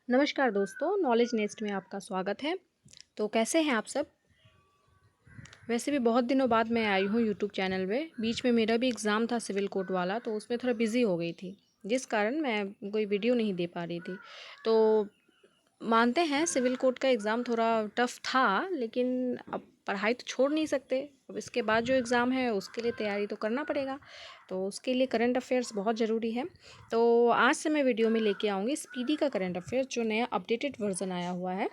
नमस्कार दोस्तों, knowledge nest में आपका स्वागत है। तो कैसे हैं आप सब? वैसे भी बहुत दिनों बाद मैं आई हूँ यूट्यूब चैनल में। बीच में मेरा भी एग्ज़ाम था सिविल कोर्ट वाला, तो उसमें थोड़ा बिज़ी हो गई थी, जिस कारण मैं कोई वीडियो नहीं दे पा रही थी। तो मानते हैं सिविल कोर्ट का एग्ज़ाम थोड़ा टफ़ था, लेकिन अब पढ़ाई तो छोड़ नहीं सकते। अब इसके बाद जो एग्ज़ाम है उसके लिए तैयारी तो करना पड़ेगा, तो उसके लिए करंट अफेयर्स बहुत ज़रूरी है। तो आज से मैं वीडियो में लेके आऊँगी स्पीडी का करंट अफेयर्स, जो नया अपडेटेड वर्ज़न आया हुआ है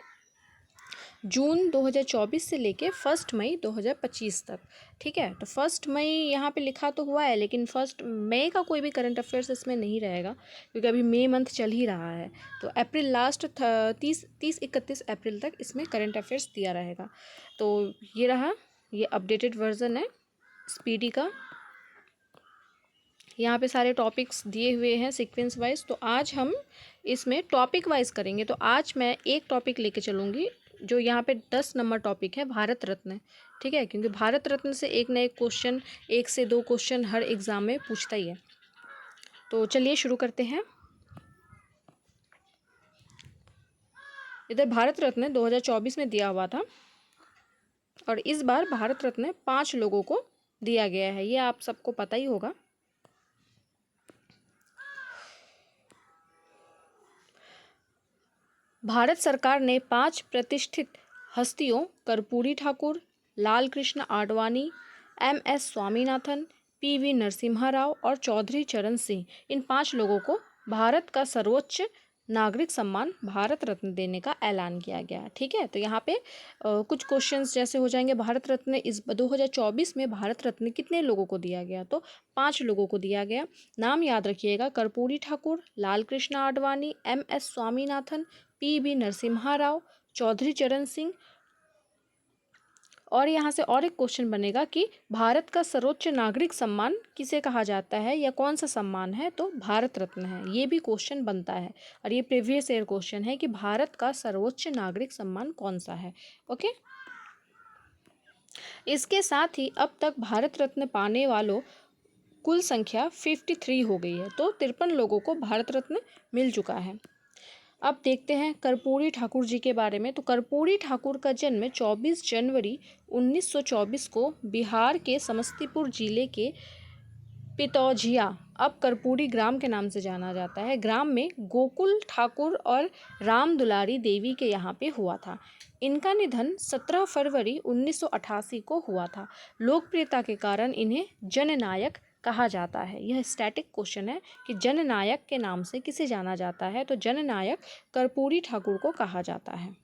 जून 2024 से लेके 1 मई 2025 तक। ठीक है, तो 1 मई यहाँ पे लिखा तो हुआ है, लेकिन 1 मई का कोई भी करंट अफेयर्स इसमें नहीं रहेगा, क्योंकि अभी मई मंथ चल ही रहा है। तो अप्रैल लास्ट 30-31 अप्रैल तक इसमें करंट अफेयर्स दिया रहेगा। तो ये रहा, ये अपडेटेड वर्जन है स्पीडी का। यहाँ पे सारे टॉपिक्स दिए हुए हैं सीक्वेंस वाइज। तो आज हम इसमें टॉपिक वाइज करेंगे। तो आज मैं एक टॉपिक लेके चलूँगी, जो यहाँ पे 10 नंबर टॉपिक है, भारत रत्न। ठीक है, क्योंकि भारत रत्न से एक ना एक क्वेश्चन, 1 से 2 क्वेश्चन हर एग्ज़ाम में पूछता ही है। तो चलिए शुरू करते हैं। इधर भारत रत्न 2024 में दिया हुआ था, और इस बार भारत रत्न 5 लोगों को दिया गया है, ये आप सबको पता ही होगा। भारत सरकार ने 5 प्रतिष्ठित हस्तियों कर्पूरी ठाकुर, लाल कृष्ण आडवाणी, MS स्वामीनाथन, PV नरसिम्हा राव और चौधरी चरण सिंह, इन 5 लोगों को भारत का सर्वोच्च नागरिक सम्मान भारत रत्न देने का ऐलान किया गया। ठीक है, तो यहाँ पे कुछ क्वेश्चंस जैसे हो जाएंगे। भारत रत्न इस 2024 में भारत रत्न कितने लोगों को दिया गया? तो 5 लोगों को दिया गया। नाम याद रखिएगा: कर्पूरी ठाकुर, लाल कृष्ण आडवाणी, MS स्वामीनाथन, PV नरसिम्हा राव, चौधरी चरण सिंह। और यहाँ से और एक क्वेश्चन बनेगा कि भारत का सर्वोच्च नागरिक सम्मान किसे कहा जाता है, या कौन सा सम्मान है? तो भारत रत्न है। ये भी क्वेश्चन बनता है, और ये प्रीवियस ईयर क्वेश्चन है कि भारत का सर्वोच्च नागरिक सम्मान कौन सा है। ओके, इसके साथ ही अब तक भारत रत्न पाने वालों कुल संख्या 53 हो गई है। तो 53 लोगों को भारत रत्न मिल चुका है। अब देखते हैं कर्पूरी ठाकुर जी के बारे में। तो कर्पूरी ठाकुर का जन्म 24 जनवरी 1924 को बिहार के समस्तीपुर जिले के पितौझिया, अब कर्पूरी ग्राम के नाम से जाना जाता है, ग्राम में गोकुल ठाकुर और राम दुलारी देवी के यहाँ पे हुआ था। इनका निधन 17 फरवरी 1988 को हुआ था। लोकप्रियता के कारण इन्हें जननायक कहा जाता है। यह स्टैटिक क्वेश्चन है कि जननायक के नाम से किसे जाना जाता है? तो जननायक कर्पूरी ठाकुर को कहा जाता है।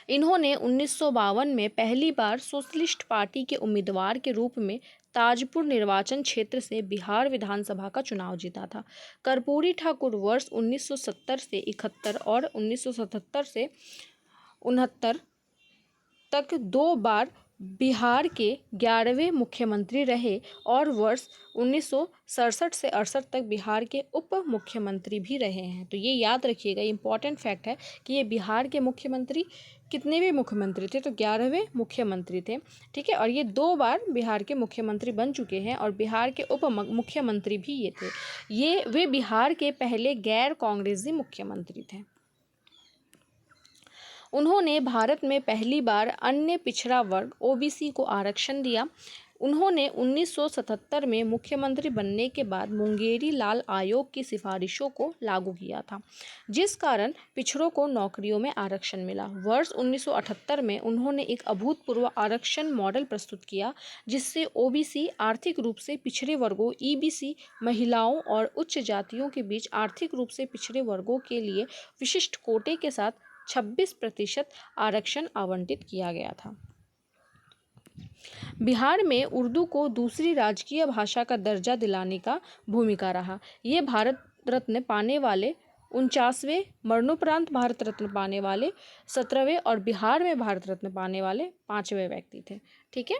इन्होंने 1952 में पहली बार सोशलिस्ट पार्टी के उम्मीदवार के रूप में ताजपुर निर्वाचन क्षेत्र से बिहार विधानसभा का चुनाव जीता था। कर्पूरी ठाकुर वर्ष 1970 से 71 और 1977 से 69 तक 2 बार बिहार के 11वें मुख्यमंत्री रहे, और वर्ष 1967 से 68 तक बिहार के उप मुख्यमंत्री भी रहे हैं। तो ये याद रखिएगा, इंपॉर्टेंट फैक्ट है कि ये बिहार के मुख्यमंत्री कितनेवें मुख्यमंत्री थे? तो 11वें मुख्यमंत्री थे। ठीक है, और ये 2 बार बिहार के मुख्यमंत्री बन चुके हैं, और बिहार के उप मुख्यमंत्री भी ये थे। वे बिहार के पहले गैर कांग्रेसी मुख्यमंत्री थे। उन्होंने भारत में पहली बार अन्य पिछड़ा वर्ग OBC को आरक्षण दिया। उन्होंने 1977 में मुख्यमंत्री बनने के बाद मुंगेरी लाल आयोग की सिफारिशों को लागू किया था, जिस कारण पिछड़ों को नौकरियों में आरक्षण मिला। वर्ष 1978 में उन्होंने एक अभूतपूर्व आरक्षण मॉडल प्रस्तुत किया, जिससे OBC आर्थिक रूप से पिछड़े वर्गों, EBC महिलाओं और उच्च जातियों के बीच आर्थिक रूप से पिछड़े वर्गों के लिए विशिष्ट कोटे के साथ 26% आरक्षण आवंटित किया गया था। बिहार में उर्दू को दूसरी राजकीय भाषा का दर्जा दिलाने का भूमिका रहा। ये भारत रत्न पाने वाले 49वें, मरणोपरांत भारत रत्न पाने वाले 17वें और बिहार में भारत रत्न पाने वाले 5वें व्यक्ति थे। ठीक है,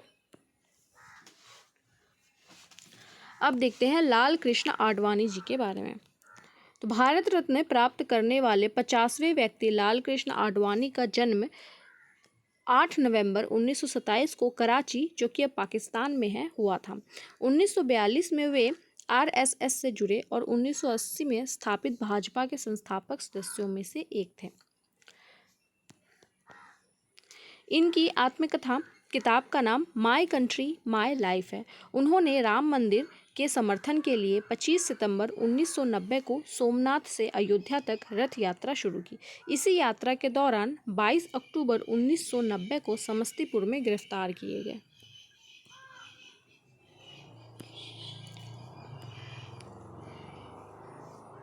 अब देखते हैं लाल कृष्ण आडवाणी जी के बारे में। तो भारत रत्न प्राप्त करने वाले 50वें व्यक्ति लाल कृष्ण आडवाणी का जन्म 8 नवंबर 1927 को कराची, जो कि अब पाकिस्तान में है, हुआ था। 1942 में वे आरएसएस से जुड़े और 1980 में स्थापित भाजपा के संस्थापक सदस्यों में से एक थे। इनकी आत्मकथा किताब का नाम माय कंट्री माय लाइफ है। उन्होंने राम मंदिर के समर्थन के लिए 25 सितंबर 1990 को सोमनाथ से अयोध्या तक रथ यात्रा शुरू की। इसी यात्रा के दौरान 22 अक्टूबर 1990 को समस्तीपुर में गिरफ्तार किए गए।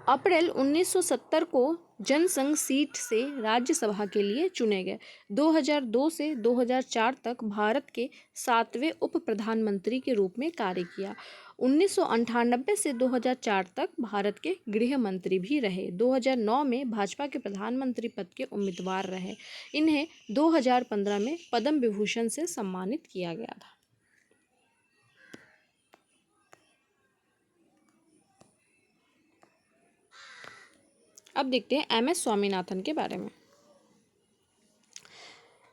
अप्रैल 1970 को जनसंघ सीट से राज्यसभा के लिए चुने गए। 2002 से 2004 तक भारत के 7वें उप प्रधानमंत्री के रूप में कार्य किया। 1998 से 2004 तक भारत के गृह मंत्री भी रहे। 2009 में भाजपा के प्रधानमंत्री पद के उम्मीदवार रहे। इन्हें 2015 में पद्म विभूषण से सम्मानित किया गया था। अब देखते हैं एमएस स्वामीनाथन के बारे में।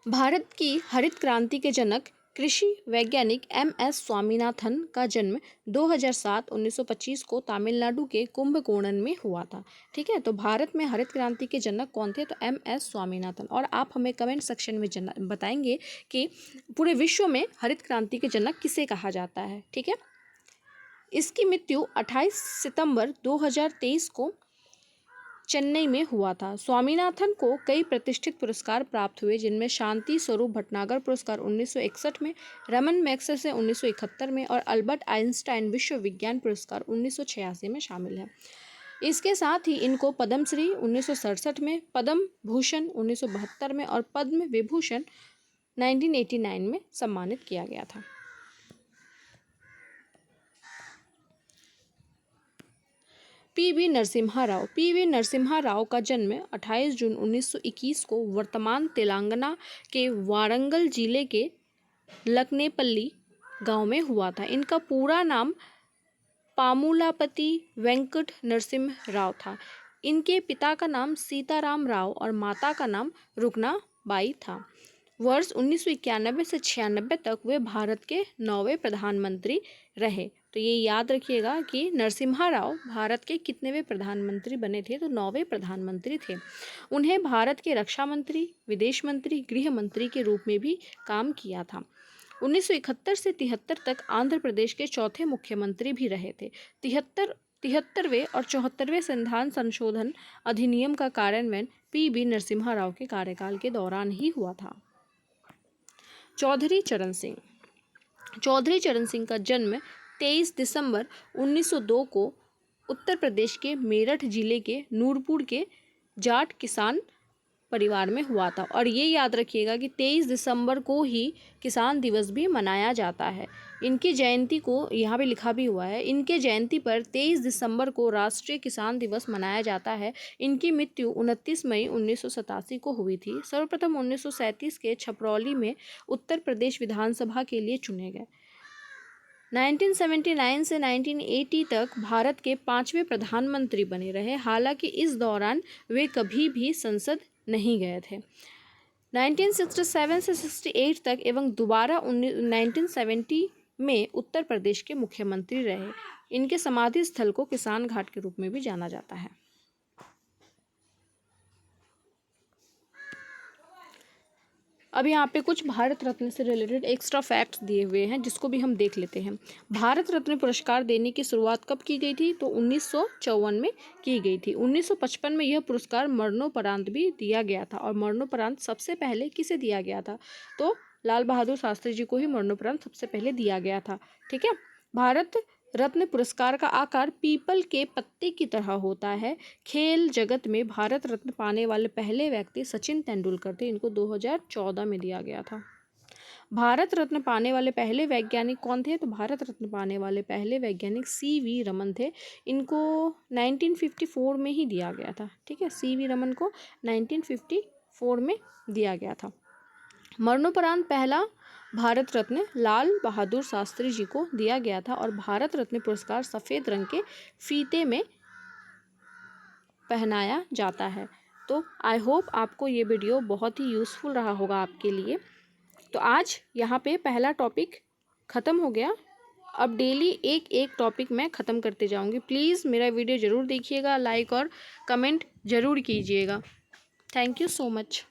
भारत की हरित क्रांति के जनक कृषि वैज्ञानिक एमएस स्वामीनाथन का जन्म 2007-1925 को तमिलनाडु के कुंभकोणम में हुआ था। ठीक है, तो भारत में हरित क्रांति के जनक कौन थे? तो एमएस स्वामीनाथन। और आप हमें कमेंट सेक्शन में बताएंगे कि पूरे विश्व में हरित क्रांति के जनक किसे कहा जाता है। ठीक है, इसकी मृत्यु 28 सितंबर 2023 को चेन्नई में हुआ था। स्वामीनाथन को कई प्रतिष्ठित पुरस्कार प्राप्त हुए, जिनमें शांति स्वरूप भटनागर पुरस्कार 1961 में, रमन मैग्सेसे 1971 में और अल्बर्ट आइंस्टाइन विश्व विज्ञान पुरस्कार 1986 में शामिल है। इसके साथ ही इनको पद्मश्री 1967 में, पद्म भूषण 1972 में और पद्म विभूषण 1989 में सम्मानित किया गया था। पीवी नरसिम्हा राव। पीवी नरसिम्हा राव का जन्म 28 जून 1921 को वर्तमान तेलंगाना के वारंगल जिले के लकनेपल्ली गांव में हुआ था। इनका पूरा नाम पामुलापति वेंकट नरसिम्हा राव था। इनके पिता का नाम सीताराम राव और माता का नाम रुकनाबाई था। वर्ष 1991 से 96 तक वे भारत के 9वें प्रधानमंत्री रहे। तो ये याद रखिएगा कि नरसिम्हा राव भारत के कितनेवें प्रधानमंत्री बने थे? तो 9वें प्रधानमंत्री थे। उन्हें भारत के रक्षा मंत्री, विदेश मंत्री, गृह मंत्री के रूप में भी काम किया था। 1971 से 73 तक आंध्र प्रदेश के चौथे मुख्यमंत्री भी रहे थे। 73वें और 74वें संविधान संशोधन अधिनियम का कार्यान्वयन पीवी नरसिम्हा राव के कार्यकाल के दौरान ही हुआ था। चौधरी चरण सिंह। चौधरी चरण सिंह का जन्म 23 दिसंबर 1902 को उत्तर प्रदेश के मेरठ जिले के नूरपुर के जाट किसान परिवार में हुआ था। और ये याद रखिएगा कि 23 दिसंबर को ही किसान दिवस भी मनाया जाता है। इनकी जयंती को यहाँ पे लिखा भी हुआ है, इनके जयंती पर 23 दिसंबर को राष्ट्रीय किसान दिवस मनाया जाता है। इनकी मृत्यु 29 मई 1987 को हुई थी। सर्वप्रथम 1937 के छपरौली में उत्तर प्रदेश विधानसभा के लिए चुने गए। 1979 से 1980 तक भारत के 5वें प्रधानमंत्री बने रहे। हालांकि इस दौरान वे कभी भी संसद नहीं गए थे। 1967 से 68 तक एवं दोबारा 1970 में उत्तर प्रदेश के मुख्यमंत्री रहे। इनके समाधि स्थल को किसान घाट के रूप में भी जाना जाता है। अब यहाँ पे कुछ भारत रत्न से रिलेटेड एक्स्ट्रा फैक्ट्स दिए हुए हैं, जिसको भी हम देख लेते हैं। भारत रत्न पुरस्कार देने की शुरुआत कब की गई थी? तो 1954 में की गई थी। 1955 में यह पुरस्कार मरणोपरांत भी दिया गया था। और मरणोपरांत सबसे पहले किसे दिया गया था? तो लाल बहादुर शास्त्री जी को ही मरणोपरांत सबसे पहले दिया गया था। ठीक है, भारत रत्न पुरस्कार का आकार पीपल के पत्ते की तरह होता है। खेल जगत में भारत रत्न पाने वाले पहले व्यक्ति सचिन तेंदुलकर थे। इनको 2014 में दिया गया था। भारत रत्न पाने वाले पहले वैज्ञानिक कौन थे? तो भारत रत्न पाने वाले पहले वैज्ञानिक सीवी रमन थे। इनको 1954 में ही दिया गया था। ठीक है, सीवी रमन को 1954 में दिया गया था। मरणोपरांत पहला भारत रत्न लाल बहादुर शास्त्री जी को दिया गया था। और भारत रत्न पुरस्कार सफ़ेद रंग के फीते में पहनाया जाता है। तो आई होप आपको ये वीडियो बहुत ही यूज़फुल रहा होगा आपके लिए। तो आज यहाँ पे पहला टॉपिक ख़त्म हो गया। अब डेली एक एक टॉपिक मैं ख़त्म करते जाऊँगी। प्लीज़ मेरा वीडियो ज़रूर देखिएगा, लाइक और कमेंट ज़रूर कीजिएगा। Thank you so much.